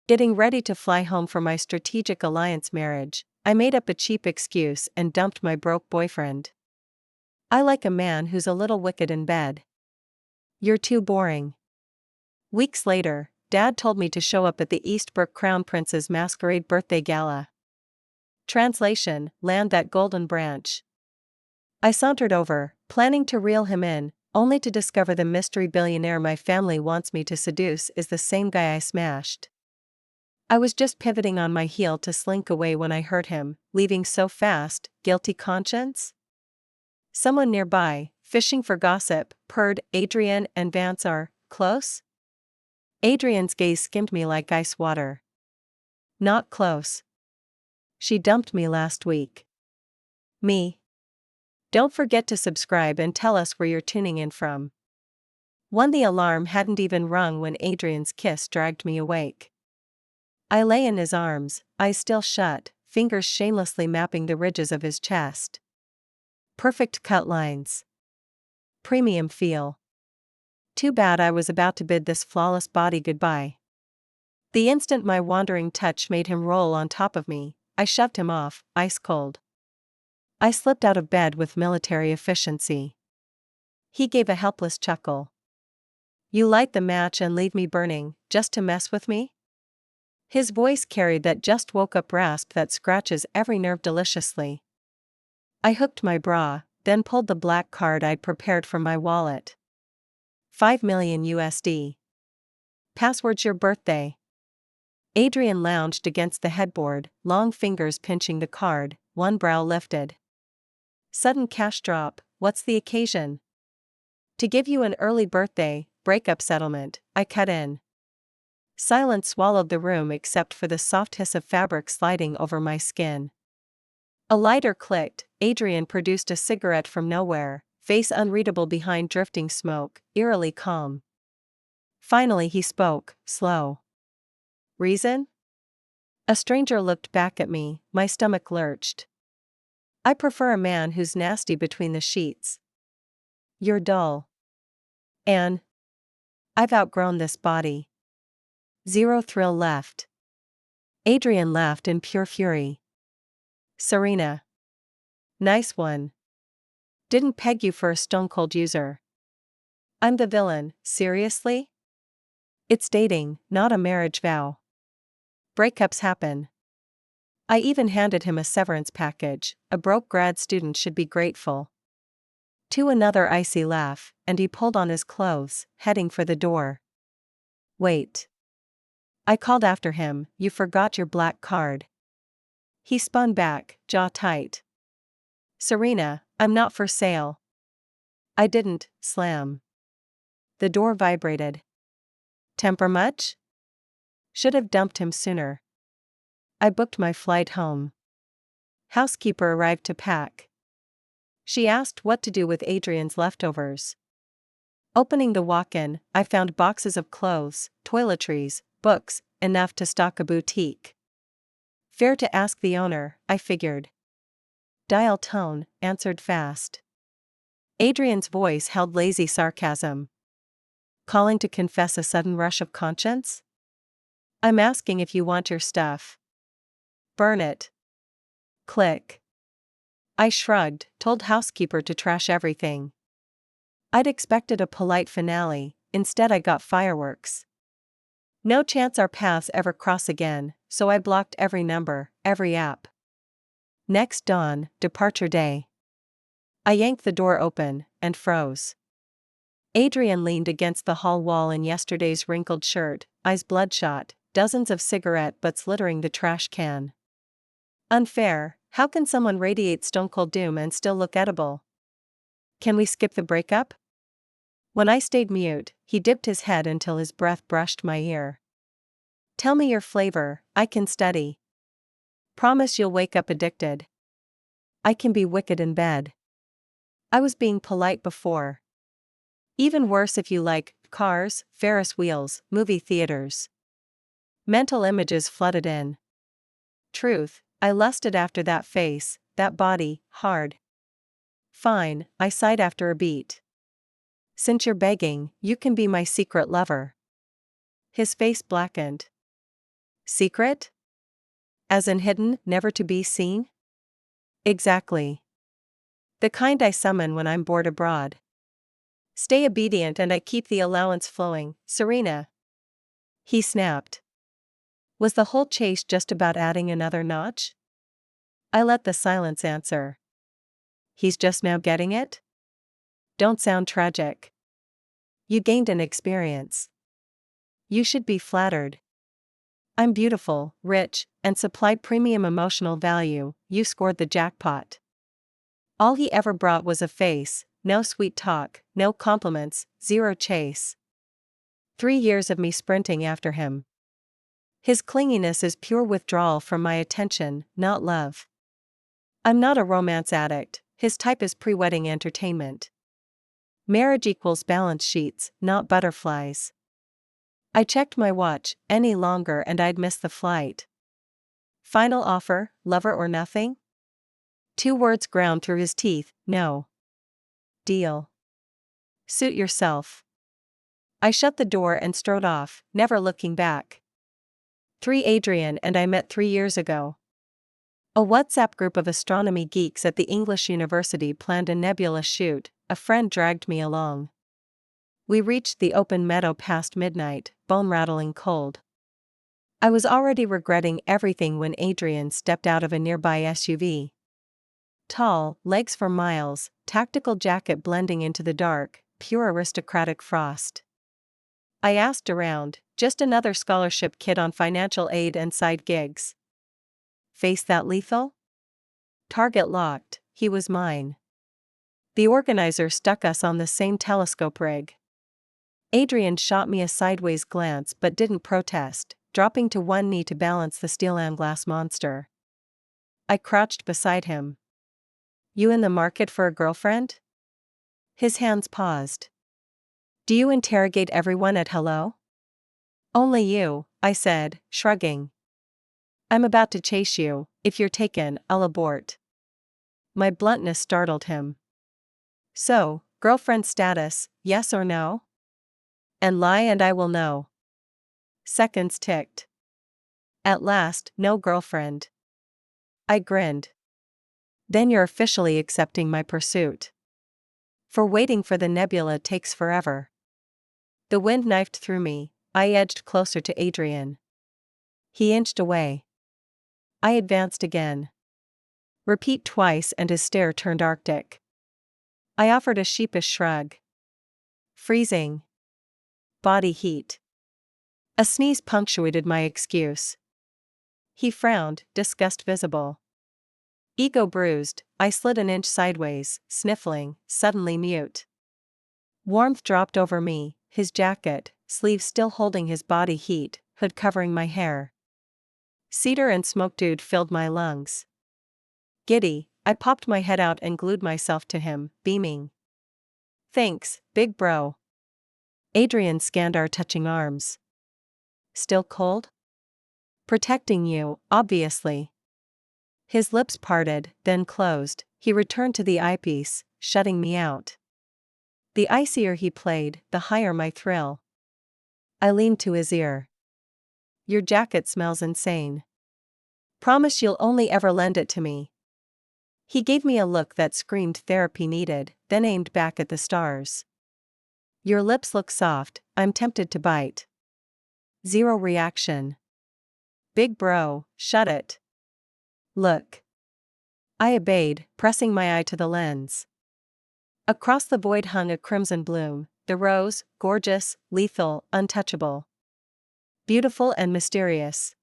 Getting ready to fly home for my strategic alliance marriage, I made up a cheap excuse and dumped my broke boyfriend. I like a man who's a little wicked in bed. You're too boring. Weeks later, Dad told me to show up at the Eastbrook Crown Prince's masquerade birthday gala. Translation: land that golden branch. I sauntered over, planning to reel him in, only to discover the mystery billionaire my family wants me to seduce is the same guy I smashed. I was just pivoting on my heel to slink away when I heard him, leaving so fast, guilty conscience? Someone nearby, fishing for gossip, purred, Adrian and Vance are close? Adrian's gaze skimmed me like ice water. Not close. She dumped me last week. Me. Don't forget to subscribe and tell us where you're tuning in from. The alarm hadn't even rung when Adrian's kiss dragged me awake. I lay in his arms, eyes still shut, fingers shamelessly mapping the ridges of his chest. Perfect cut lines. Premium feel. Too bad I was about to bid this flawless body goodbye. The instant my wandering touch made him roll on top of me, I shoved him off, ice cold. I slipped out of bed with military efficiency. He gave a helpless chuckle. You light the match and leave me burning, just to mess with me? His voice carried that just woke up rasp that scratches every nerve deliciously. I hooked my bra, then pulled the black card I'd prepared from my wallet. 5 million USD. Password's your birthday. Adrian lounged against the headboard, long fingers pinching the card, one brow lifted. Sudden cash drop, what's the occasion? To give you an early birthday breakup settlement, I cut in. Silence swallowed the room except for the soft hiss of fabric sliding over my skin. A lighter clicked, Adrian produced a cigarette from nowhere, face unreadable behind drifting smoke, eerily calm. Finally he spoke, slow. Reason? A stranger looked back at me, my stomach lurched. I prefer a man who's nasty between the sheets. You're dull. Anne. I've outgrown this body. Zero thrill left. Adrian laughed in pure fury. Serena. Nice one. Didn't peg you for a stone-cold user. I'm the villain, seriously? It's dating, not a marriage vow. Breakups happen. I even handed him a severance package, a broke grad student should be grateful. To another icy laugh, and he pulled on his clothes, heading for the door. Wait. I called after him, you forgot your black card. He spun back, jaw tight. Serena, I'm not for sale. I didn't, slam. The door vibrated. Temper much? Should have dumped him sooner. I booked my flight home. Housekeeper arrived to pack. She asked what to do with Adrian's leftovers. Opening the walk-in, I found boxes of clothes, toiletries, books, enough to stock a boutique. Fair to ask the owner, I figured. Dial tone, answered fast. Adrian's voice held lazy sarcasm. Calling to confess a sudden rush of conscience? I'm asking if you want your stuff. Burn it. Click. I shrugged, told housekeeper to trash everything. I'd expected a polite finale, instead I got fireworks. No chance our paths ever cross again, so I blocked every number, every app. Next dawn, departure day. I yanked the door open, and froze. Adrian leaned against the hall wall in yesterday's wrinkled shirt, eyes bloodshot, dozens of cigarette butts littering the trash can. Unfair, how can someone radiate stone-cold doom and still look edible? Can we skip the breakup? When I stayed mute, he dipped his head until his breath brushed my ear. Tell me your flavor, I can study. Promise you'll wake up addicted. I can be wicked in bed. I was being polite before. Even worse if you like cars, Ferris wheels, movie theaters. Mental images flooded in. Truth, I lusted after that face, that body, hard. Fine, I sighed after a beat. Since you're begging, you can be my secret lover. His face blackened. Secret? As in hidden, never to be seen? Exactly. The kind I summon when I'm bored abroad. Stay obedient and I keep the allowance flowing, Serena. He snapped. Was the whole chase just about adding another notch? I let the silence answer. He's just now getting it? Don't sound tragic. You gained an experience. You should be flattered. I'm beautiful, rich, and supplied premium emotional value. You scored the jackpot. All he ever brought was a face, no sweet talk, no compliments, zero chase. 3 years of me sprinting after him. His clinginess is pure withdrawal from my attention, not love. I'm not a romance addict, his type is pre-wedding entertainment. Marriage equals balance sheets, not butterflies. I checked my watch, any longer and I'd miss the flight. Final offer, lover or nothing? 2 words ground through his teeth, no. Deal. Suit yourself. I shut the door and strode off, never looking back. 3 Adrian and I met 3 years ago. A WhatsApp group of astronomy geeks at the English University planned a nebula shoot, a friend dragged me along. We reached the open meadow past midnight, bone-rattling cold. I was already regretting everything when Adrian stepped out of a nearby SUV. Tall, legs for miles, tactical jacket blending into the dark, pure aristocratic frost. I asked around, just another scholarship kid on financial aid and side gigs. Face that lethal? Target locked, he was mine. The organizer stuck us on the same telescope rig. Adrian shot me a sideways glance but didn't protest, dropping to one knee to balance the steel-and-glass monster. I crouched beside him. You in the market for a girlfriend? His hands paused. Do you interrogate everyone at hello? Only you, I said, shrugging. I'm about to chase you, if you're taken, I'll abort. My bluntness startled him. So, girlfriend status, yes or no? And lie and I will know. Seconds ticked. At last, no girlfriend. I grinned. Then you're officially accepting my pursuit. For waiting for the nebula takes forever. The wind knifed through me, I edged closer to Adrian. He inched away. I advanced again. Repeat twice and his stare turned arctic. I offered a sheepish shrug. Freezing. Body heat. A sneeze punctuated my excuse. He frowned, disgust visible. Ego bruised, I slid an inch sideways, sniffling, suddenly mute. Warmth dropped over me, his jacket, sleeves still holding his body heat, hood covering my hair. Cedar and smoke dew filled my lungs. Giddy, I popped my head out and glued myself to him, beaming. Thanks, big bro. Adrian scanned our touching arms. Still cold? Protecting you, obviously. His lips parted, then closed, he returned to the eyepiece, shutting me out. The icier he played, the higher my thrill. I leaned to his ear. Your jacket smells insane. Promise you'll only ever lend it to me. He gave me a look that screamed therapy needed, then aimed back at the stars. Your lips look soft, I'm tempted to bite. Zero reaction. Big bro, shut it. Look. I obeyed, pressing my eye to the lens. Across the void hung a crimson bloom, the rose, gorgeous, lethal, untouchable. Beautiful and mysterious.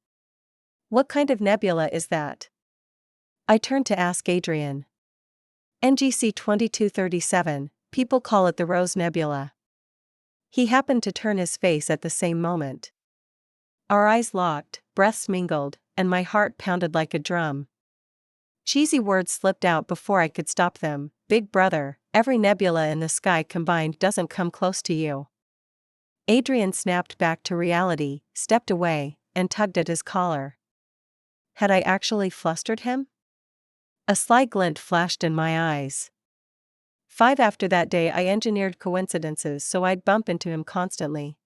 What kind of nebula is that? I turned to ask Adrian. NGC 2237, people call it the Rose Nebula. He happened to turn his face at the same moment. Our eyes locked, breaths mingled, and my heart pounded like a drum. Cheesy words slipped out before I could stop them. Big brother, every nebula in the sky combined doesn't come close to you. Adrian snapped back to reality, stepped away, and tugged at his collar. Had I actually flustered him? A sly glint flashed in my eyes. 5 after that day I engineered coincidences so I'd bump into him constantly.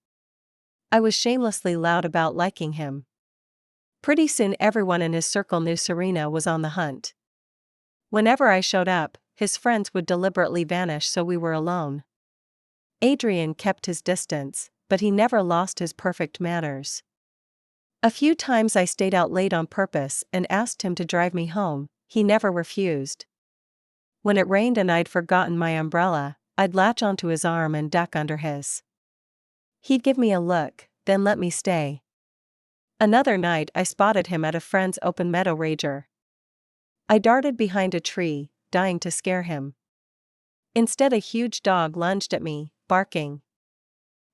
I was shamelessly loud about liking him. Pretty soon everyone in his circle knew Serena was on the hunt. Whenever I showed up, his friends would deliberately vanish so we were alone. Adrian kept his distance, but he never lost his perfect manners. A few times I stayed out late on purpose and asked him to drive me home. He never refused. When it rained and I'd forgotten my umbrella, I'd latch onto his arm and duck under his. He'd give me a look, then let me stay. Another night I spotted him at a friend's open meadow rager. I darted behind a tree, dying to scare him. Instead, a huge dog lunged at me, barking.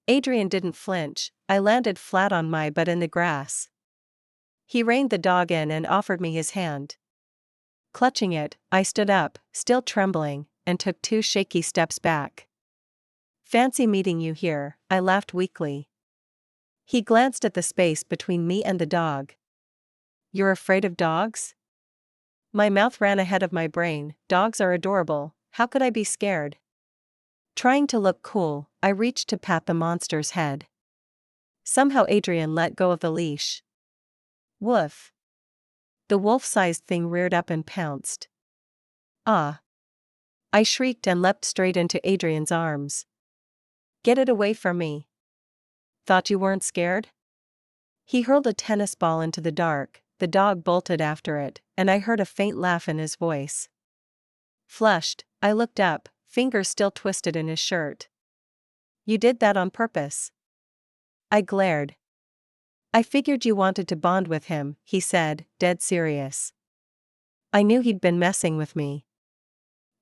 Adrian didn't flinch. I landed flat on my butt in the grass. He reined the dog in and offered me his hand. Clutching it, I stood up, still trembling, and took 2 shaky steps back. "Fancy meeting you here," I laughed weakly. He glanced at the space between me and the dog. "You're afraid of dogs?" My mouth ran ahead of my brain. Dogs are adorable, how could I be scared? Trying to look cool, I reached to pat the monster's head. Somehow Adrian let go of the leash. Woof. The wolf-sized thing reared up and pounced. "Ah!" I shrieked and leapt straight into Adrian's arms. "Get it away from me." "Thought you weren't scared?" He hurled a tennis ball into the dark, the dog bolted after it, and I heard a faint laugh in his voice. Flushed, I looked up, fingers still twisted in his shirt. "You did that on purpose?" I glared. "I figured you wanted to bond with him," he said, dead serious. I knew he'd been messing with me.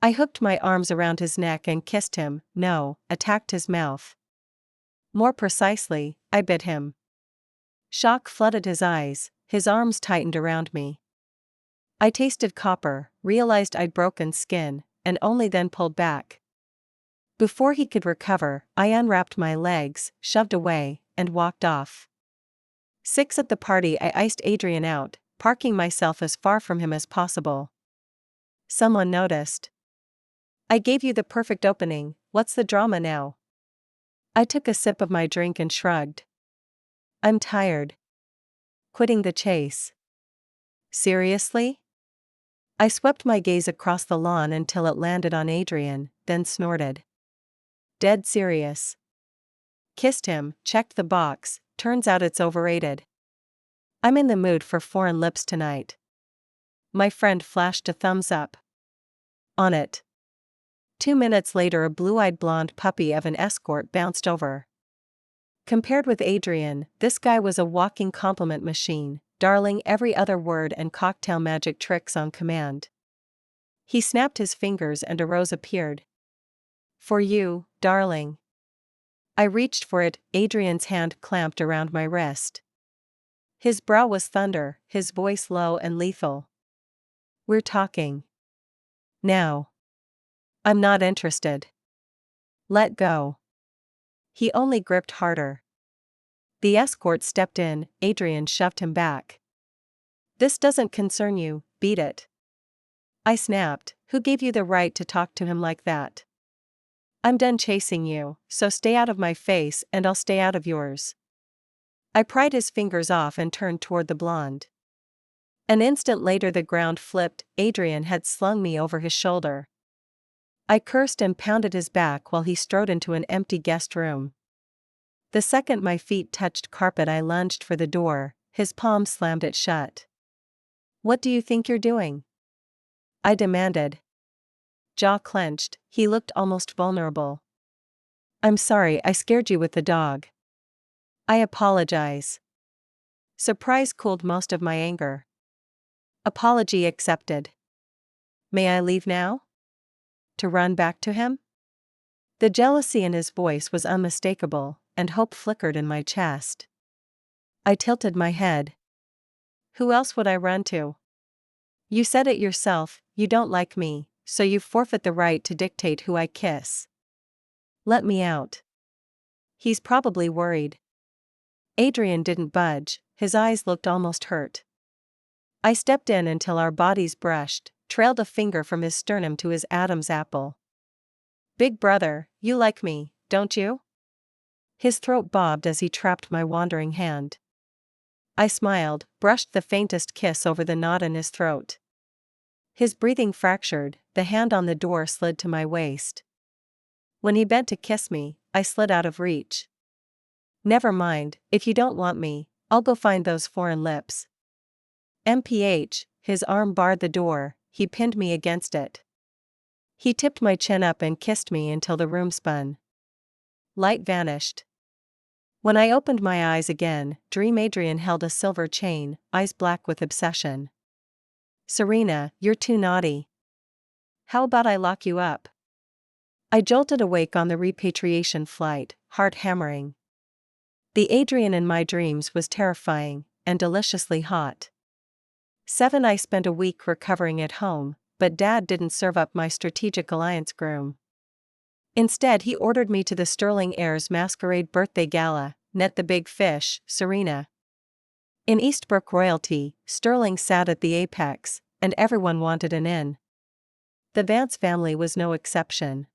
I hooked my arms around his neck and kissed him, no, attacked his mouth. More precisely, I bit him. Shock flooded his eyes, his arms tightened around me. I tasted copper, realized I'd broken skin, and only then pulled back. Before he could recover, I unwrapped my legs, shoved away, and walked off. 6 at the party, I iced Adrian out, parking myself as far from him as possible. Someone noticed. "I gave you the perfect opening, what's the drama now?" I took a sip of my drink and shrugged. "I'm tired. Quitting the chase." "Seriously?" I swept my gaze across the lawn until it landed on Adrian, then snorted. "Dead serious." Kissed him, checked the box, turns out it's overrated. I'm in the mood for foreign lips tonight. My friend flashed a thumbs up. On it. 2 minutes later, a blue-eyed blonde puppy of an escort bounced over. Compared with Adrian, this guy was a walking compliment machine, darling every other word and cocktail magic tricks on command. He snapped his fingers and a rose appeared. "For you, darling." I reached for it, Adrian's hand clamped around my wrist. His brow was thunder, his voice low and lethal. "We're talking. Now." "I'm not interested." "Let go." He only gripped harder. The escort stepped in, Adrian shoved him back. "This doesn't concern you, beat it." I snapped, "Who gave you the right to talk to him like that?" "I'm done chasing you, so stay out of my face and I'll stay out of yours." I pried his fingers off and turned toward the blonde. An instant later the ground flipped, Adrian had slung me over his shoulder. I cursed and pounded his back while he strode into an empty guest room. The second my feet touched carpet I lunged for the door, his palm slammed it shut. "What do you think you're doing?" I demanded. Jaw clenched, he looked almost vulnerable. "I'm sorry I scared you with the dog." "I apologize." Surprise cooled most of my anger. Apology accepted. "May I leave now?" To run back to him? The jealousy in his voice was unmistakable, and hope flickered in my chest. I tilted my head. "Who else would I run to? You said it yourself, you don't like me, so you forfeit the right to dictate who I kiss. Let me out." "He's probably worried." Adrian didn't budge, his eyes looked almost hurt. I stepped in until our bodies brushed, trailed a finger from his sternum to his Adam's apple. "Big brother, you like me, don't you?" His throat bobbed as he trapped my wandering hand. I smiled, brushed the faintest kiss over the knot in his throat. His breathing fractured, the hand on the door slid to my waist. When he bent to kiss me, I slid out of reach. Never mind, if you don't want me, I'll go find those foreign lips. MPH, his arm barred the door, he pinned me against it. He tipped my chin up and kissed me until the room spun. Light vanished. When I opened my eyes again, Dream Adrian held a silver chain, eyes black with obsession. Serena, you're too naughty. How about I lock you up? I jolted awake on the repatriation flight, heart hammering. The Adrian in my dreams was terrifying, and deliciously hot. 7 I spent a week recovering at home, but Dad didn't serve up my strategic alliance groom. Instead he ordered me to the Sterling Heirs Masquerade birthday gala, net the big fish, Serena. In Eastbrook royalty, Sterling sat at the apex, and everyone wanted an in. The Vance family was no exception.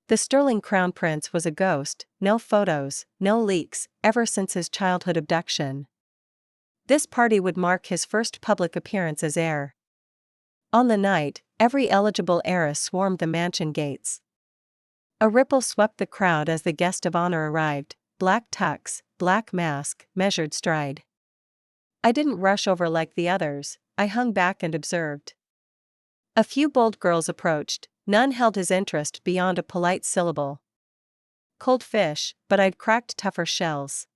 The Sterling Crown Prince was a ghost, no photos, no leaks, ever since his childhood abduction. This party would mark his first public appearance as heir. On the night, every eligible heiress swarmed the mansion gates. A ripple swept the crowd as the guest of honor arrived, black tux, black mask, measured stride. I didn't rush over like the others, I hung back and observed. A few bold girls approached, none held his interest beyond a polite syllable. Cold fish, but I'd cracked tougher shells.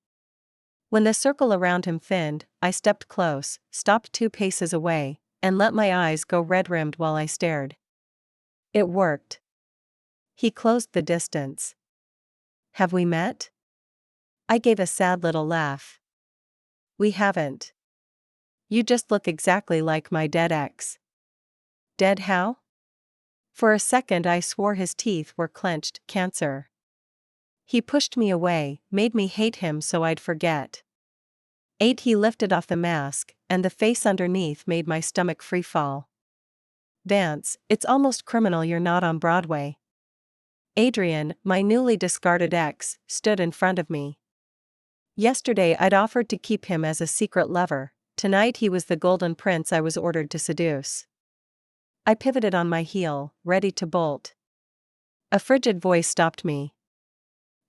When the circle around him thinned, I stepped close, stopped 2 paces away, and let my eyes go red-rimmed while I stared. It worked. He closed the distance. Have we met? I gave a sad little laugh. We haven't. You just look exactly like my dead ex. Dead how? For a second I swore his teeth were clenched, cancer. He pushed me away, made me hate him so I'd forget. 8 He lifted off the mask, and the face underneath made my stomach free fall. Vance, it's almost criminal you're not on Broadway. Adrian, my newly discarded ex, stood in front of me. Yesterday I'd offered to keep him as a secret lover, tonight he was the golden prince I was ordered to seduce. I pivoted on my heel, ready to bolt. A frigid voice stopped me.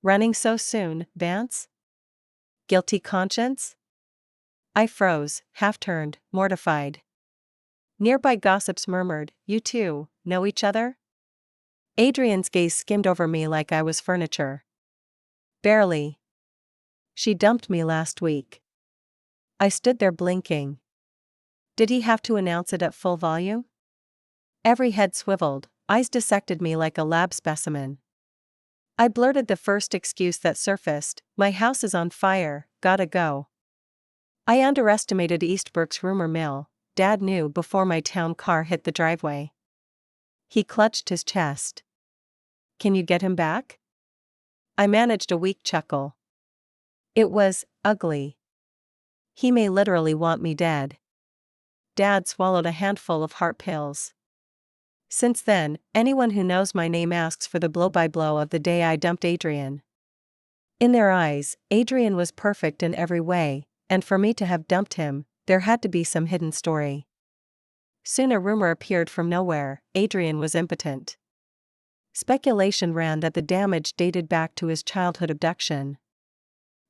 Running so soon, Vance? Guilty conscience? I froze, half-turned, mortified. Nearby gossips murmured, you two, know each other? Adrian's gaze skimmed over me like I was furniture. Barely. She dumped me last week. I stood there blinking. Did he have to announce it at full volume? Every head swiveled, eyes dissected me like a lab specimen. I blurted the first excuse that surfaced, my house is on fire, gotta go. I underestimated Eastbrook's rumor mill, Dad knew before my town car hit the driveway. He clutched his chest. Can you get him back? I managed a weak chuckle. It was ugly. He may literally want me dead. Dad swallowed a handful of heart pills. Since then, anyone who knows my name asks for the blow-by-blow of the day I dumped Adrian. In their eyes, Adrian was perfect in every way, and for me to have dumped him, there had to be some hidden story. Soon a rumor appeared from nowhere, Adrian was impotent. Speculation ran that the damage dated back to his childhood abduction.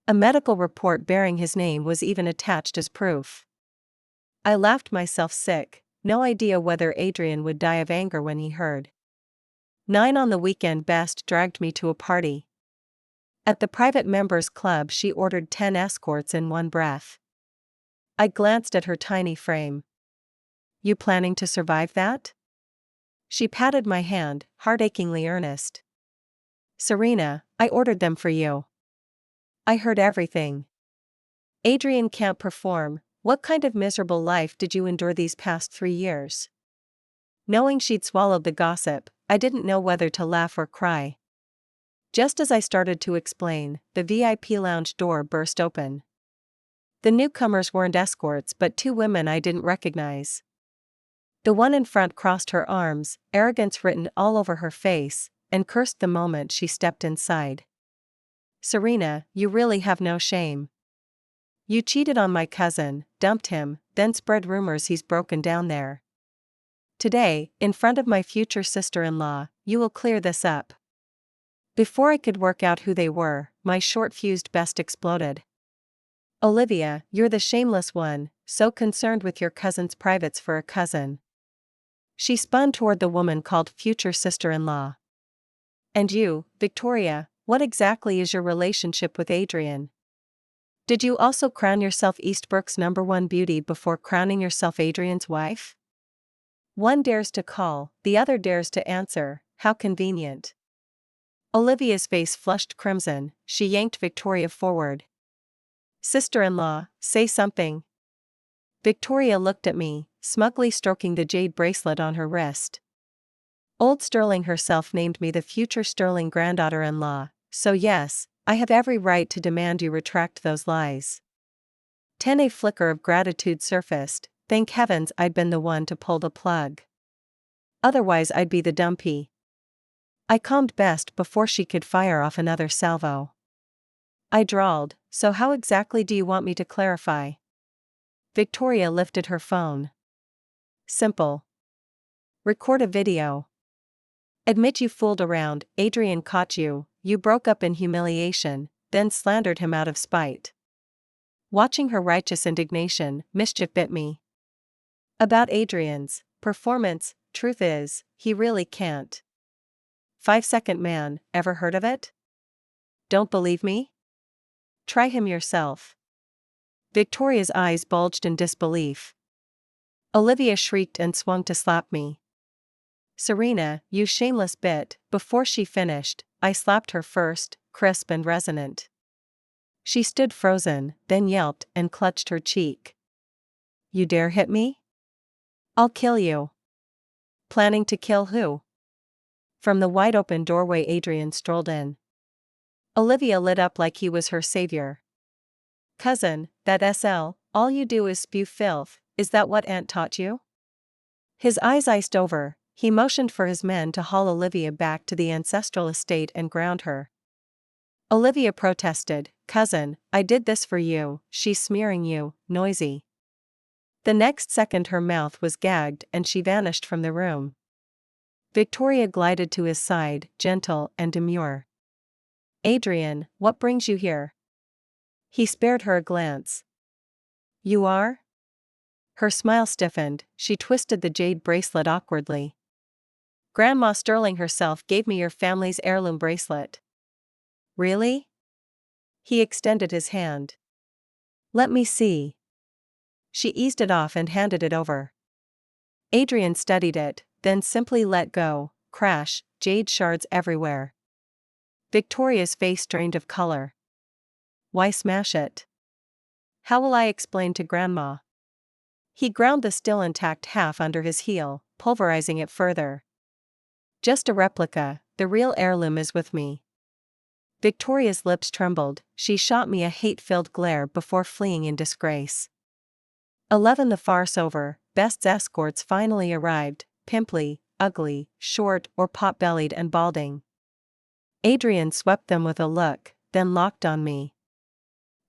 A medical report bearing his name was even attached as proof. I laughed myself sick, no idea whether Adrian would die of anger when he heard. 9 on the weekend Best dragged me to a party. At the private members club she ordered 10 escorts in one breath. I glanced at her tiny frame. You planning to survive that? She patted my hand, heart-achingly earnest. Serena, I ordered them for you. I heard everything. Adrian can't perform. What kind of miserable life did you endure these past 3 years? Knowing she'd swallowed the gossip, I didn't know whether to laugh or cry. Just as I started to explain, the VIP lounge door burst open. The newcomers weren't escorts but 2 women I didn't recognize. The one in front crossed her arms, arrogance written all over her face, and cursed the moment she stepped inside. Serena, you really have no shame. You cheated on my cousin, dumped him, then spread rumors he's broken down there. Today, in front of my future sister-in-law, you will clear this up. Before I could work out who they were, my short-fused best exploded. Olivia, you're the shameless one, so concerned with your cousin's privates for a cousin. She spun toward the woman called future sister-in-law. And you, Victoria, what exactly is your relationship with Adrian? Did you also crown yourself Eastbrook's #1 beauty before crowning yourself Adrian's wife? One dares to call, the other dares to answer, how convenient. Olivia's face flushed crimson, she yanked Victoria forward. Sister-in-law, say something. Victoria looked at me, smugly stroking the jade bracelet on her wrist. Old Sterling herself named me the future Sterling granddaughter-in-law, so yes, I have every right to demand you retract those lies. A flicker of gratitude surfaced, thank heavens I'd been the one to pull the plug. Otherwise I'd be the dumpy. I calmed best before she could fire off another salvo. I drawled, so how exactly do you want me to clarify? Victoria lifted her phone. Simple. Record a video. Admit you fooled around, Adrian caught you, you broke up in humiliation, then slandered him out of spite. Watching her righteous indignation, mischief bit me. About Adrian's performance, truth is, he really can't. 5-second man, ever heard of it? Don't believe me? Try him yourself. Victoria's eyes bulged in disbelief. Olivia shrieked and swung to slap me. Serena, you shameless bit, before she finished, I slapped her first, crisp and resonant. She stood frozen, then yelped and clutched her cheek. You dare hit me? I'll kill you. Planning to kill who? From the wide-open doorway Adrian strolled in. Olivia lit up like he was her savior. Cousin, that SL, all you do is spew filth, is that what Aunt taught you? His eyes iced over, he motioned for his men to haul Olivia back to the ancestral estate and ground her. Olivia protested, Cousin, I did this for you, she's smearing you, noisy. The next second her mouth was gagged and she vanished from the room. Victoria glided to his side, gentle and demure. Adrian, what brings you here? He spared her a glance. You are? Her smile stiffened, she twisted the jade bracelet awkwardly. Grandma Sterling herself gave me your family's heirloom bracelet. Really? He extended his hand. Let me see. She eased it off and handed it over. Adrian studied it, then simply let go, crash, jade shards everywhere. Victoria's face drained of color. Why smash it? How will I explain to Grandma? He ground the still intact half under his heel, pulverizing it further. Just a replica, the real heirloom is with me. Victoria's lips trembled, she shot me a hate-filled glare before fleeing in disgrace. 11 The farce over, Best's escorts finally arrived, pimply, ugly, short or pot-bellied and balding. Adrian swept them with a look, then locked on me.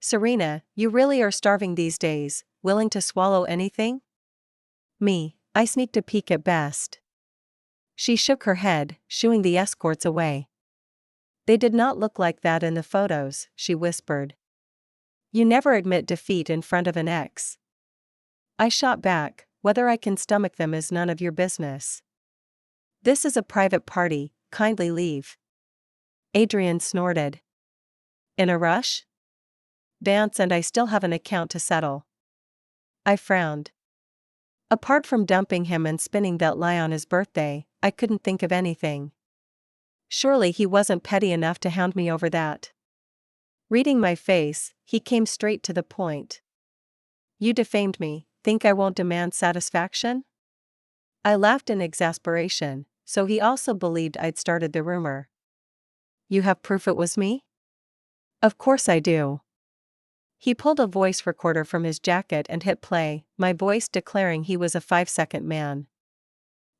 Serena, you really are starving these days, willing to swallow anything? Me, I sneaked a peek at Best. She shook her head, shooing the escorts away. They did not look like that in the photos, she whispered. You never admit defeat in front of an ex. I shot back, whether I can stomach them is none of your business. This is a private party, kindly leave. Adrian snorted. In a rush? Vance and I still have an account to settle. I frowned. Apart from dumping him and spinning that lie on his birthday, I couldn't think of anything. Surely he wasn't petty enough to hound me over that. Reading my face, he came straight to the point. You defamed me, think I won't demand satisfaction? I laughed in exasperation, so he also believed I'd started the rumor. You have proof it was me? Of course I do. He pulled a voice recorder from his jacket and hit play, my voice declaring he was a 5-second man.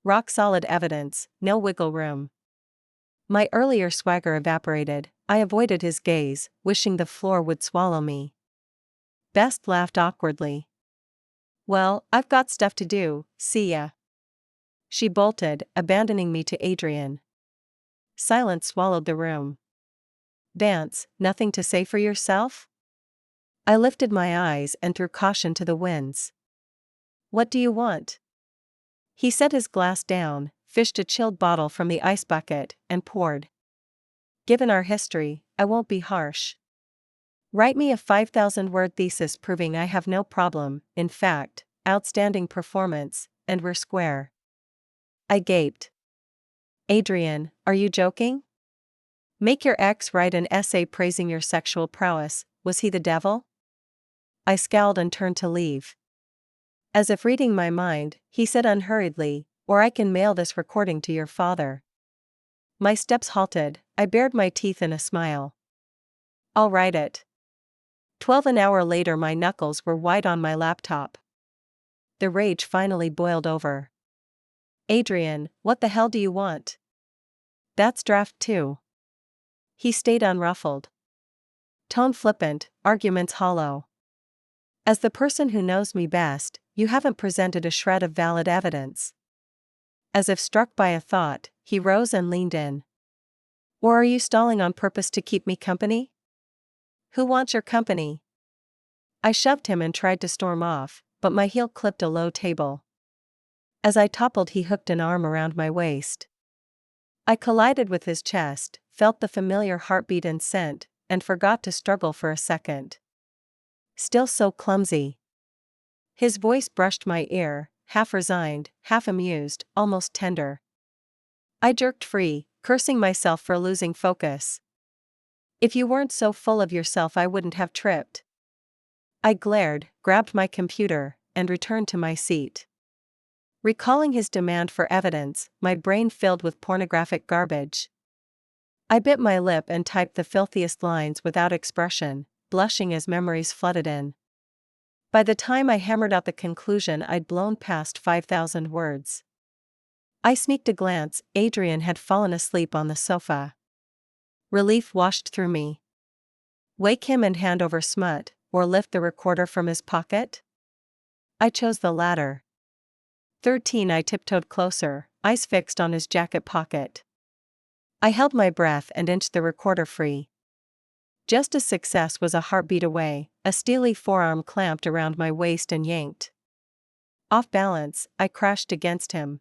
Rock solid evidence, no wiggle room. My earlier swagger evaporated, I avoided his gaze, wishing the floor would swallow me. Best laughed awkwardly. Well, I've got stuff to do, see ya. She bolted, abandoning me to Adrian. Silence swallowed the room. Vance, nothing to say for yourself? I lifted my eyes and threw caution to the winds. What do you want? He set his glass down, fished a chilled bottle from the ice bucket, and poured. Given our history, I won't be harsh. Write me a 5,000-word thesis proving I have no problem, in fact, outstanding performance, and we're square. I gaped. Adrian, are you joking? Make your ex write an essay praising your sexual prowess, was he the devil? I scowled and turned to leave. As if reading my mind, he said unhurriedly, or I can mail this recording to your father. My steps halted, I bared my teeth in a smile. I'll write it. 12 an hour later my knuckles were white on my laptop. The rage finally boiled over. Adrian, what the hell do you want? That's draft 2. He stayed unruffled. Tone flippant, arguments hollow. As the person who knows me best, you haven't presented a shred of valid evidence. As if struck by a thought, he rose and leaned in. Or are you stalling on purpose to keep me company? Who wants your company? I shoved him and tried to storm off, but my heel clipped a low table. As I toppled, he hooked an arm around my waist. I collided with his chest, felt the familiar heartbeat and scent, and forgot to struggle for a second. Still so clumsy. His voice brushed my ear, half resigned, half amused, almost tender. I jerked free, cursing myself for losing focus. If you weren't so full of yourself I wouldn't have tripped. I glared, grabbed my computer, and returned to my seat. Recalling his demand for evidence, my brain filled with pornographic garbage. I bit my lip and typed the filthiest lines without expression, blushing as memories flooded in. By the time I hammered out the conclusion I'd blown past 5,000 words. I sneaked a glance, Adrian had fallen asleep on the sofa. Relief washed through me. Wake him and hand over smut, or lift the recorder from his pocket? I chose the latter. 13 I tiptoed closer, eyes fixed on his jacket pocket. I held my breath and inched the recorder free. Just as success was a heartbeat away, a steely forearm clamped around my waist and yanked. Off balance, I crashed against him.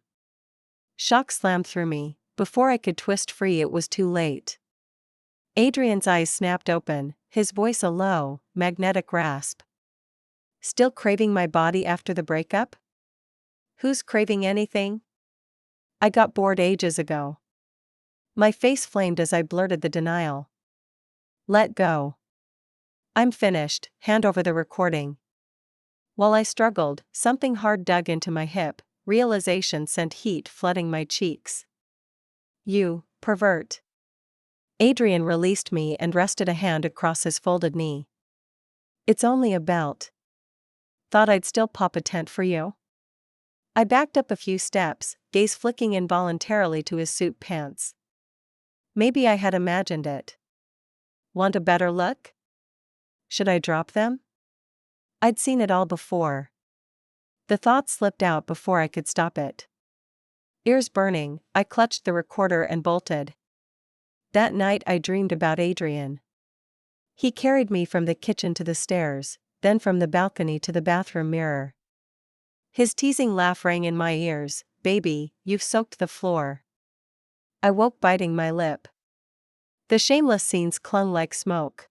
Shock slammed through me. Before I could twist free it was too late. Adrian's eyes snapped open, his voice a low, magnetic rasp. Still craving my body after the breakup? Who's craving anything? I got bored ages ago. My face flamed as I blurted the denial. Let go. I'm finished, hand over the recording. While I struggled, something hard dug into my hip, realization sent heat flooding my cheeks. You, pervert. Adrian released me and rested a hand across his folded knee. It's only a belt. Thought I'd still pop a tent for you? I backed up a few steps, gaze flicking involuntarily to his suit pants. Maybe I had imagined it. Want a better look? Should I drop them? I'd seen it all before. The thought slipped out before I could stop it. Ears burning, I clutched the recorder and bolted. That night I dreamed about Adrian. He carried me from the kitchen to the stairs, then from the balcony to the bathroom mirror. His teasing laugh rang in my ears, "Baby, you've soaked the floor." I woke biting my lip. The shameless scenes clung like smoke.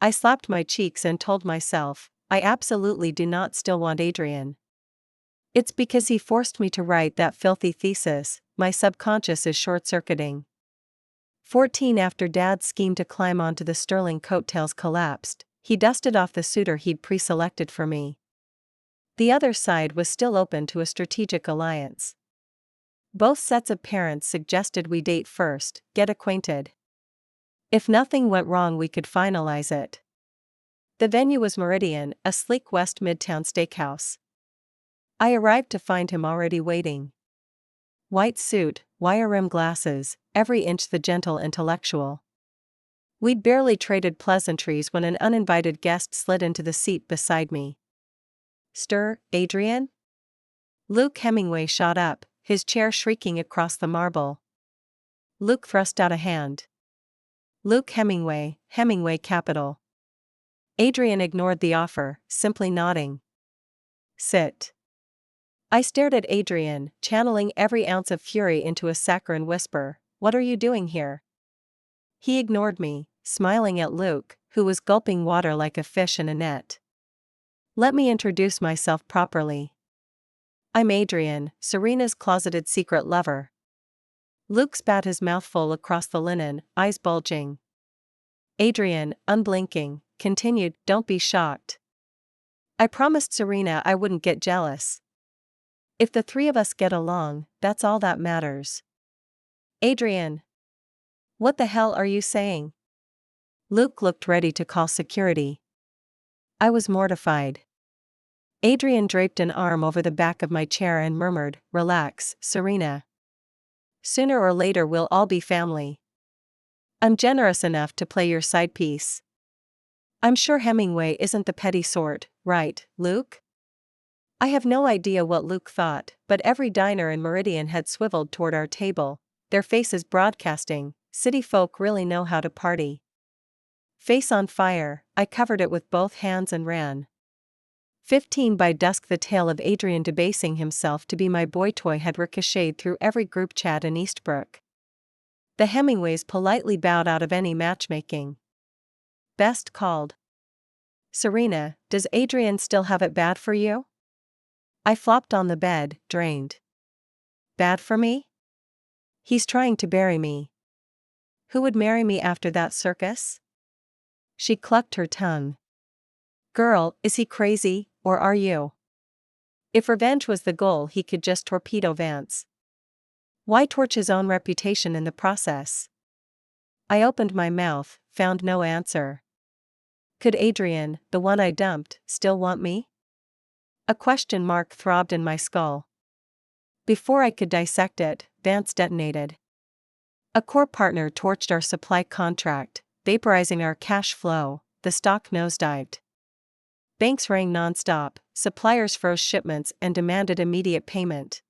I slapped my cheeks and told myself, I absolutely do not still want Adrian. It's because he forced me to write that filthy thesis, my subconscious is short-circuiting. 14 After Dad's scheme to climb onto the Sterling coattails collapsed, he dusted off the suitor he'd pre-selected for me. The other side was still open to a strategic alliance. Both sets of parents suggested we date first, get acquainted. If nothing went wrong we could finalize it. The venue was Meridian, a sleek West Midtown steakhouse. I arrived to find him already waiting. White suit, wire-rim glasses, every inch the gentle intellectual. We'd barely traded pleasantries when an uninvited guest slid into the seat beside me. "Stir, Adrian?" Luke Hemingway shot up, his chair shrieking across the marble. Luke thrust out a hand. "Luke Hemingway, Hemingway Capital." Adrian ignored the offer, simply nodding. "Sit." I stared at Adrian, channeling every ounce of fury into a saccharine whisper, "What are you doing here?" He ignored me, smiling at Luke, who was gulping water like a fish in a net. "Let me introduce myself properly. I'm Adrian, Serena's closeted secret lover." Luke spat his mouthful across the linen, eyes bulging. Adrian, unblinking, continued, "Don't be shocked. I promised Serena I wouldn't get jealous. If the three of us get along, that's all that matters." "Adrian. What the hell are you saying?" Luke looked ready to call security. I was mortified. Adrian draped an arm over the back of my chair and murmured, "Relax, Serena. Sooner or later we'll all be family. I'm generous enough to play your side piece. I'm sure Hemingway isn't the petty sort, right, Luke?" I have no idea what Luke thought, but every diner in Meridian had swiveled toward our table, their faces broadcasting, "City folk really know how to party." Face on fire, I covered it with both hands and ran. 15 by dusk the tale of Adrian debasing himself to be my boy toy had ricocheted through every group chat in Eastbrook. The Hemingways politely bowed out of any matchmaking. Best called. "Serena, does Adrian still have it bad for you?" I flopped on the bed, drained. "Bad for me? He's trying to bury me. Who would marry me after that circus?" She clucked her tongue. "Girl, is he crazy, or are you? If revenge was the goal, he could just torpedo Vance. Why torch his own reputation in the process?" I opened my mouth, found no answer. Could Adrian, the one I dumped, still want me? A question mark throbbed in my skull. Before I could dissect it, Vance detonated. A core partner torched our supply contract, vaporizing our cash flow. The stock nosedived. Banks rang nonstop, suppliers froze shipments and demanded immediate payment.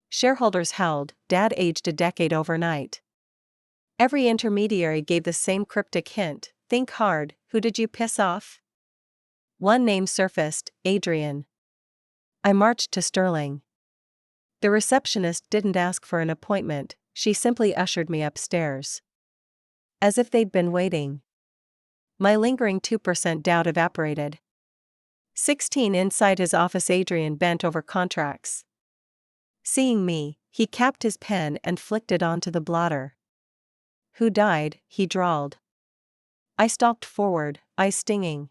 Shareholders howled, Dad aged a decade overnight. Every intermediary gave the same cryptic hint, "Think hard, who did you piss off?" One name surfaced, Adrian. I marched to Sterling. The receptionist didn't ask for an appointment, she simply ushered me upstairs. As if they'd been waiting. My lingering 2% doubt evaporated. 16 inside his office, Adrian bent over contracts. Seeing me, he capped his pen and flicked it onto the blotter. "Who died?" he drawled. I stalked forward, eyes stinging.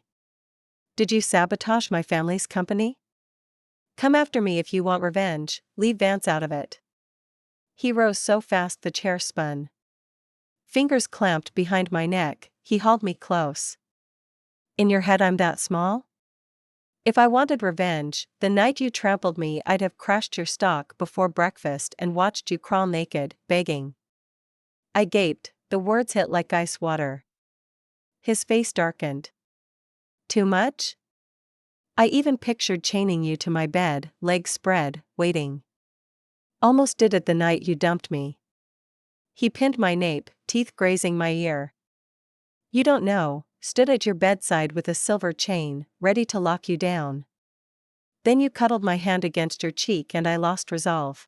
"Did you sabotage my family's company? Come after me if you want revenge, leave Vance out of it." He rose so fast the chair spun. Fingers clamped behind my neck, he hauled me close. "In your head I'm that small? If I wanted revenge, the night you trampled me I'd have crashed your stock before breakfast and watched you crawl naked, begging." I gaped, the words hit like ice water. His face darkened. "Too much? I even pictured chaining you to my bed, legs spread, waiting. Almost did it the night you dumped me." He pinned my nape, teeth grazing my ear. "You don't know, stood at your bedside with a silver chain, ready to lock you down. Then you cuddled my hand against your cheek and I lost resolve."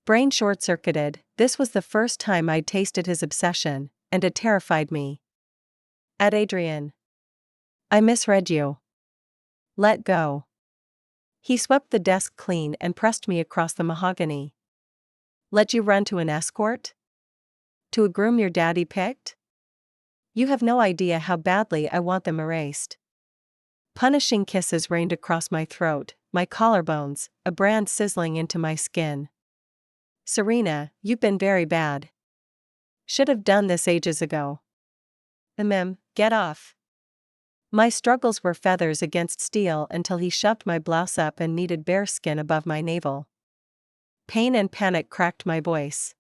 Brain short-circuited, this was the first time I'd tasted his obsession, and it terrified me. "At Adrian. I misread you. Let go." He swept the desk clean and pressed me across the mahogany. "Let you run to an escort? To a groom your daddy picked? You have no idea how badly I want them erased." Punishing kisses rained across my throat, my collarbones, a brand sizzling into my skin. "Serena, you've been very bad. Should have done this ages ago." Get off." My struggles were feathers against steel until he shoved my blouse up and kneaded bear skin above my navel. Pain and panic cracked my voice.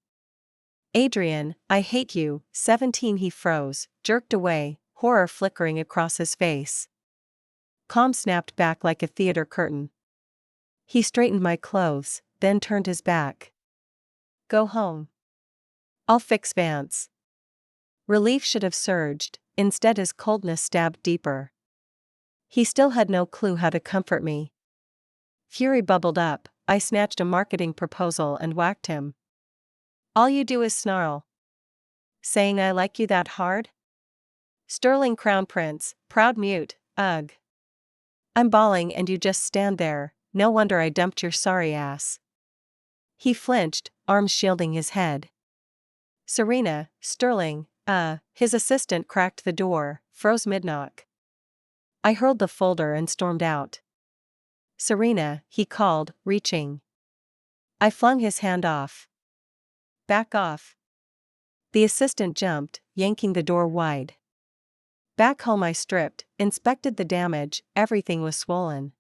Adrian, I hate you. 17. He froze, jerked away, horror flickering across his face. Calm snapped back like a theater curtain. He straightened my clothes, then turned his back. Go home. I'll fix Vance. Relief should have surged, instead his coldness stabbed deeper. He still had no clue how to comfort me. Fury bubbled up, I snatched a marketing proposal and whacked him. All you do is snarl. Saying I like you that hard? Sterling Crown Prince, proud mute, ugh. I'm bawling and you just stand there, no wonder I dumped your sorry ass. He flinched, arms shielding his head. Serena, Sterling, his assistant cracked the door, froze mid-knock. I hurled the folder and stormed out. Serena, he called, reaching. I flung his hand off. Back off. The assistant jumped, yanking the door wide. Back home I stripped, inspected the damage, everything was swollen.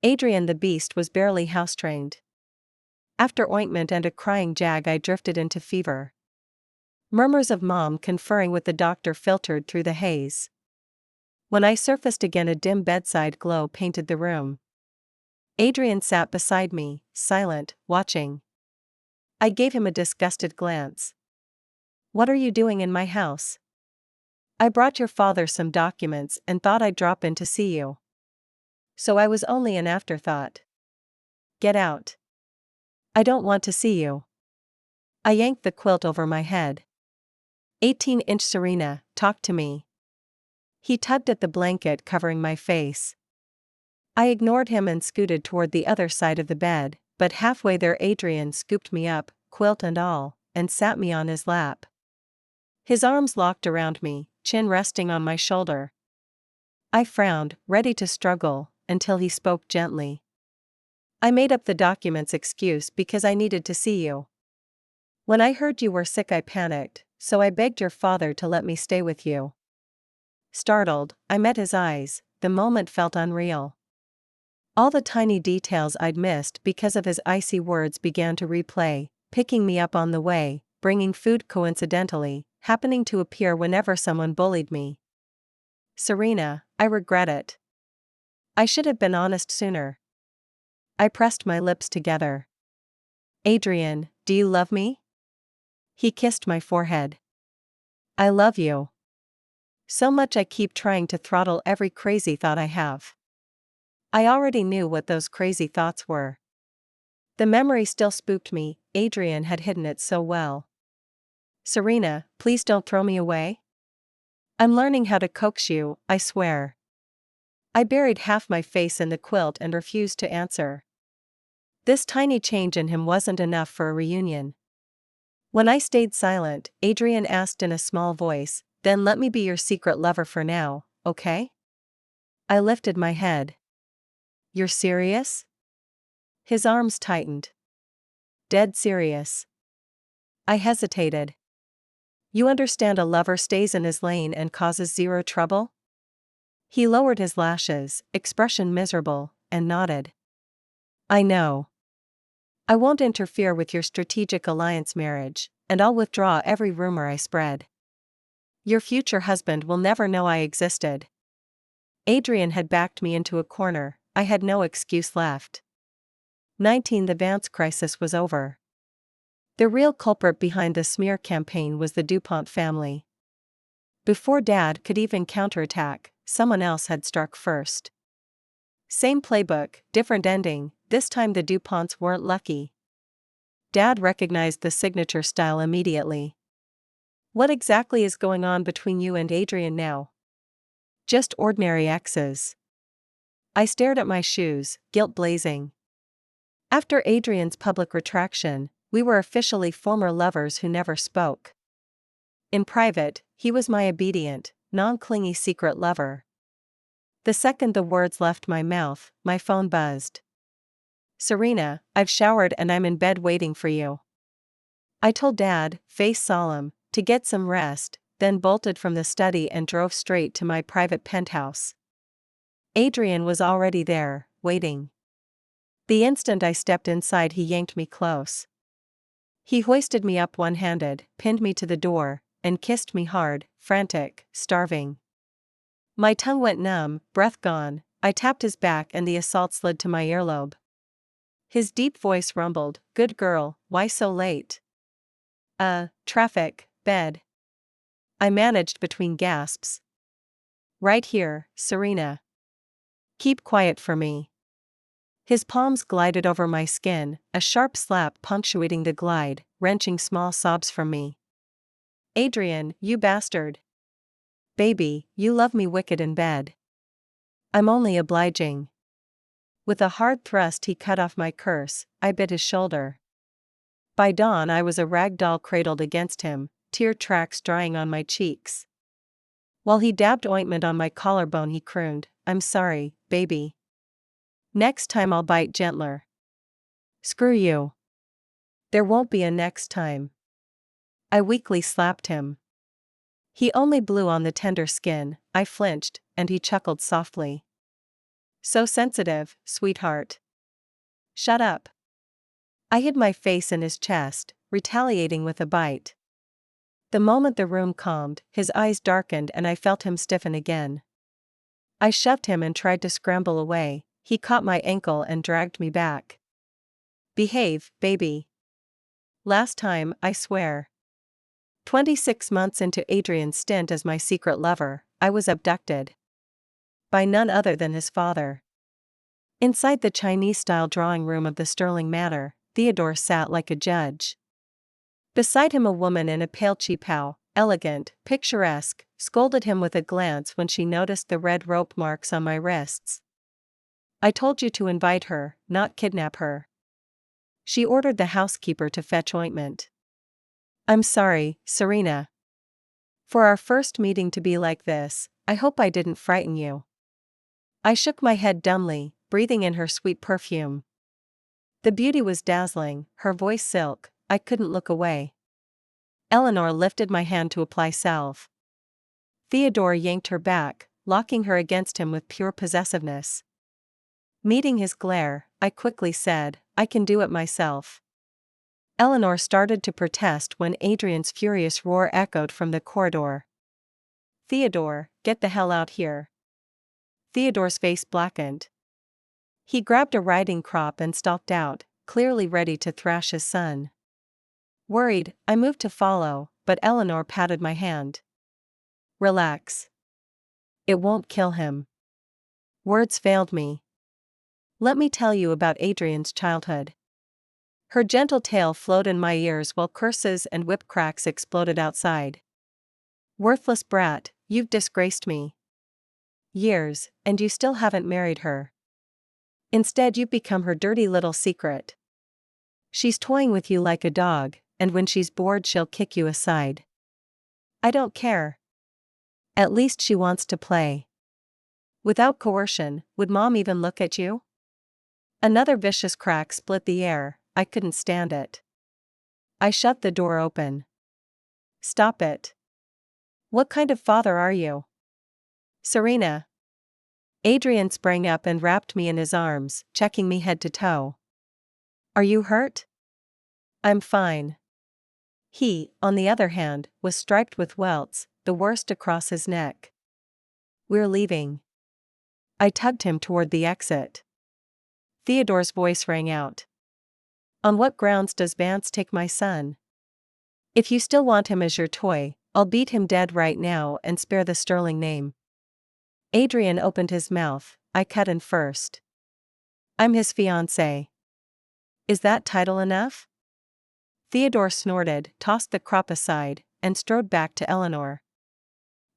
Adrian the beast was barely house-trained. After ointment and a crying jag I drifted into fever. Murmurs of mom conferring with the doctor filtered through the haze. When I surfaced again a dim bedside glow painted the room. Adrian sat beside me, silent, watching. I gave him a disgusted glance. What are you doing in my house? I brought your father some documents and thought I'd drop in to see you. So I was only an afterthought. Get out. I don't want to see you. I yanked the quilt over my head. 18-inch Serena, talk to me. He tugged at the blanket covering my face. I ignored him and scooted toward the other side of the bed, but halfway there Adrian scooped me up, quilt and all, and sat me on his lap. His arms locked around me, chin resting on my shoulder. I frowned, ready to struggle, until he spoke gently. I made up the documents excuse because I needed to see you. When I heard you were sick I panicked, so I begged your father to let me stay with you. Startled, I met his eyes, the moment felt unreal. All the tiny details I'd missed because of his icy words began to replay, picking me up on the way, bringing food coincidentally, happening to appear whenever someone bullied me. Serena, I regret it. I should have been honest sooner. I pressed my lips together. Adrian, do you love me? He kissed my forehead. I love you. So much I keep trying to throttle every crazy thought I have. I already knew what those crazy thoughts were. The memory still spooked me, Adrian had hidden it so well. Serena, please don't throw me away. I'm learning how to coax you, I swear. I buried half my face in the quilt and refused to answer. This tiny change in him wasn't enough for a reunion. When I stayed silent, Adrian asked in a small voice, then let me be your secret lover for now, okay? I lifted my head. You're serious? His arms tightened. Dead serious. I hesitated. You understand a lover stays in his lane and causes zero trouble? He lowered his lashes, expression miserable, and nodded. I know. I won't interfere with your strategic alliance marriage, and I'll withdraw every rumor I spread. Your future husband will never know I existed. Adrian had backed me into a corner, I had no excuse left. 19. The Vance crisis was over. The real culprit behind the smear campaign was the DuPont family. Before Dad could even counterattack, someone else had struck first. Same playbook, different ending, this time the DuPonts weren't lucky. Dad recognized the signature style immediately. What exactly is going on between you and Adrian now? Just ordinary exes. I stared at my shoes, guilt blazing. After Adrian's public retraction, we were officially former lovers who never spoke. In private, he was my obedient, non-clingy secret lover. The second the words left my mouth, my phone buzzed. Serena, I've showered and I'm in bed waiting for you. I told Dad, face solemn, to get some rest, then bolted from the study and drove straight to my private penthouse. Adrian was already there, waiting. The instant I stepped inside he yanked me close. He hoisted me up one-handed, pinned me to the door, and kissed me hard, frantic, starving. My tongue went numb, breath gone. I tapped his back and the assault slid to my earlobe. His deep voice rumbled, "Good girl, why so late?" Traffic, bed. I managed between gasps. "Right here, Serena. Keep quiet for me." His palms glided over my skin, a sharp slap punctuating the glide, wrenching small sobs from me. "Adrian, you bastard. Baby, you love me wicked in bed." "I'm only obliging." With a hard thrust he cut off my curse. I bit his shoulder. By dawn I was a rag doll cradled against him, tear tracks drying on my cheeks. While he dabbed ointment on my collarbone he crooned, "I'm sorry, baby. Next time I'll bite gentler." "Screw you. There won't be a next time." I weakly slapped him. He only blew on the tender skin. I flinched, and he chuckled softly. "So sensitive, sweetheart." "Shut up." I hid my face in his chest, retaliating with a bite. The moment the room calmed, his eyes darkened and I felt him stiffen again. I shoved him and tried to scramble away. He caught my ankle and dragged me back. "Behave, baby. Last time, I swear." 26 months into Adrian's stint as my secret lover, I was abducted. By none other than his father. Inside the Chinese-style drawing room of the Sterling Manor, Theodore sat like a judge. Beside him a woman in a pale cheapao, elegant, picturesque, scolded him with a glance when she noticed the red rope marks on my wrists. "I told you to invite her, not kidnap her." She ordered the housekeeper to fetch ointment. "I'm sorry, Serena. For our first meeting to be like this, I hope I didn't frighten you." I shook my head dumbly, breathing in her sweet perfume. The beauty was dazzling, her voice silk. I couldn't look away. Eleanor lifted my hand to apply salve. Theodore yanked her back, locking her against him with pure possessiveness. Meeting his glare, I quickly said, "I can do it myself." Eleanor started to protest when Adrian's furious roar echoed from the corridor. "Theodore, get the hell out here." Theodore's face blackened. He grabbed a riding crop and stalked out, clearly ready to thrash his son. Worried, I moved to follow, but Eleanor patted my hand. "Relax. It won't kill him." Words failed me. "Let me tell you about Adrian's childhood." Her gentle tale flowed in my ears while curses and whip cracks exploded outside. "Worthless brat, you've disgraced me. Years, and you still haven't married her. Instead you've become her dirty little secret. She's toying with you like a dog, and when she's bored she'll kick you aside. I don't care. At least she wants to play. Without coercion, would Mom even look at you?" Another vicious crack split the air. I couldn't stand it. I shut the door open. "Stop it. What kind of father are you?" "Serena." Adrian sprang up and wrapped me in his arms, checking me head to toe. "Are you hurt?" "I'm fine." He, on the other hand, was striped with welts, the worst across his neck. "We're leaving." I tugged him toward the exit. Theodore's voice rang out. "On what grounds does Vance take my son? If you still want him as your toy, I'll beat him dead right now and spare the Sterling name." Adrian opened his mouth. I cut in first. "I'm his fiancé." "Is that title enough?" Theodore snorted, tossed the crop aside, and strode back to Eleanor.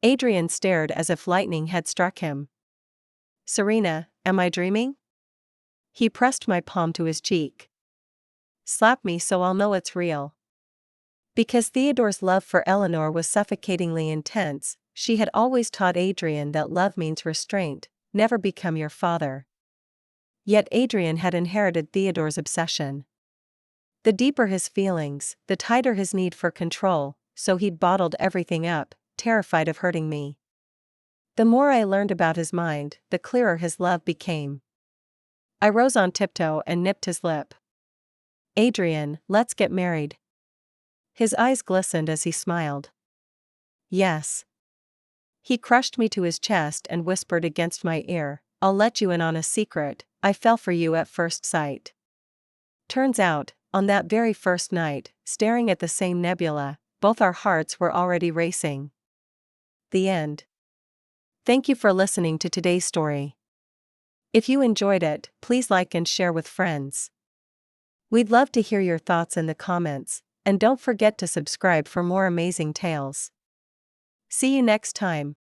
Adrian stared as if lightning had struck him. "Serena, am I dreaming?" He pressed my palm to his cheek. "Slap me so I'll know it's real." Because Theodore's love for Eleanor was suffocatingly intense, she had always taught Adrian that love means restraint, never become your father. Yet Adrian had inherited Theodore's obsession. The deeper his feelings, the tighter his need for control, so he'd bottled everything up, terrified of hurting me. The more I learned about his mind, the clearer his love became. I rose on tiptoe and nipped his lip. "Adrian, let's get married." His eyes glistened as he smiled. Yes. He crushed me to his chest and whispered against my ear, I'll let you in on a secret, I fell for you at first sight. Turns out, on that very first night, staring at the same nebula, both our hearts were already racing. The end. Thank you for listening to today's story. If you enjoyed it, please like and share with friends. We'd love to hear your thoughts in the comments, and don't forget to subscribe for more amazing tales. See you next time.